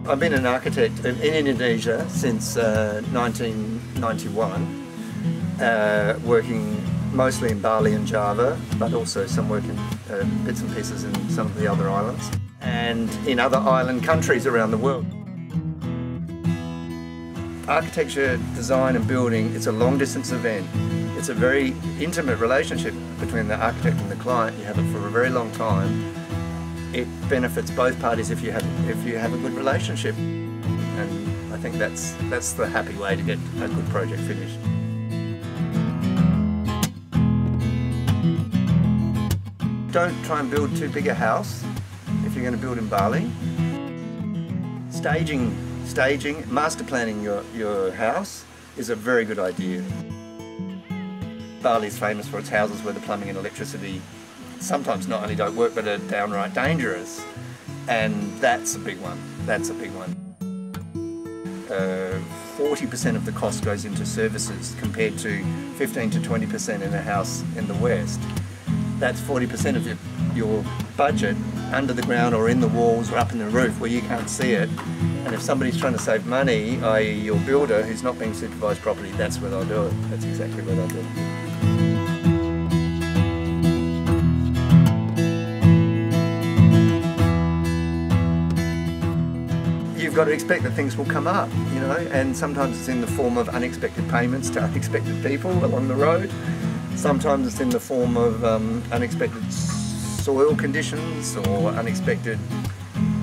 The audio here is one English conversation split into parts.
I've been an architect in Indonesia since 1991, working mostly in Bali and Java, but also some work in bits and pieces in some of the other islands, and in other island countries around the world. Architecture, design and building, it's a long distance event. It's a very intimate relationship between the architect and the client. You have it for a very long time. It benefits both parties if you have a good relationship, and I think that's the happy way to get a good project finished. Don't try and build too big a house if you're going to build in Bali. Staging, master planning your house is a very good idea. Bali is famous for its houses where the plumbing and electricity sometimes not only don't work but are downright dangerous, and that's a big one. 40% of the cost goes into services compared to 15 to 20% in a house in the West. That's 40% of your budget under the ground or in the walls or up in the roof where you can't see it. And if somebody's trying to save money, i.e. your builder who's not being supervised properly, that's where they'll do it. That's exactly where they'll do it. You've got to expect that things will come up, you know, and sometimes it's in the form of unexpected payments to unexpected people along the road. Sometimes it's in the form of unexpected soil conditions or unexpected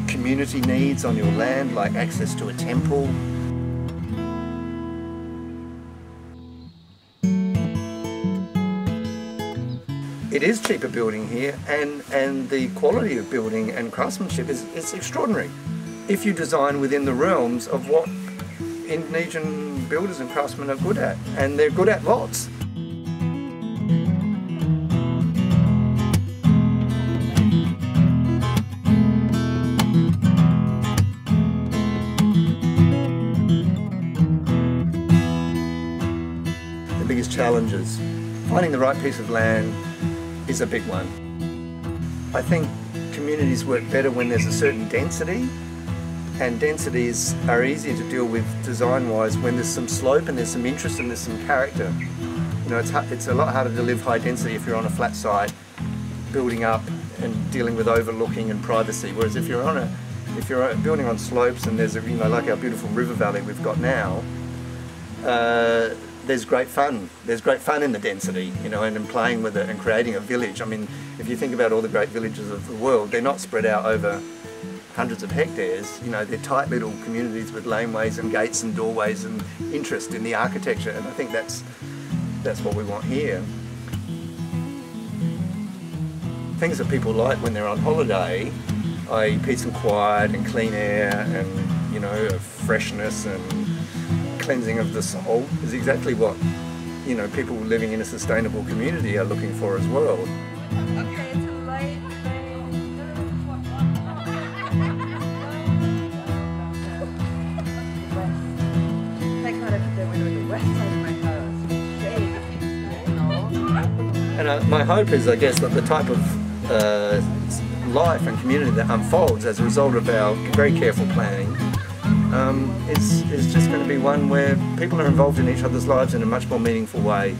community needs on your land, like access to a temple. It is cheaper building here, and the quality of building and craftsmanship is extraordinary if you design within the realms of what Indonesian builders and craftsmen are good at, and they're good at lots. The biggest challenges, finding the right piece of land is a big one. I think communities work better when there's a certain density, and densities are easier to deal with design-wise when there's some slope and there's some interest and there's some character. You know, it's a lot harder to live high density if you're on a flat site, building up and dealing with overlooking and privacy. Whereas if you're building on slopes and there's like our beautiful river valley we've got now, there's great fun. There's great fun in the density, you know, and in playing with it and creating a village. I mean, if you think about all the great villages of the world, they're not spread out over hundreds of hectares. You know, they're tight little communities with laneways and gates and doorways and interest in the architecture, and I think that's what we want here. Things that people like when they're on holiday, i.e. peace and quiet and clean air and, you know, freshness and cleansing of the soul, is exactly what, you know, people living in a sustainable community are looking for as well. Okay, it's a light. And my hope is, I guess, that the type of life and community that unfolds as a result of our very careful planning is just going to be one where people are involved in each other's lives in a much more meaningful way.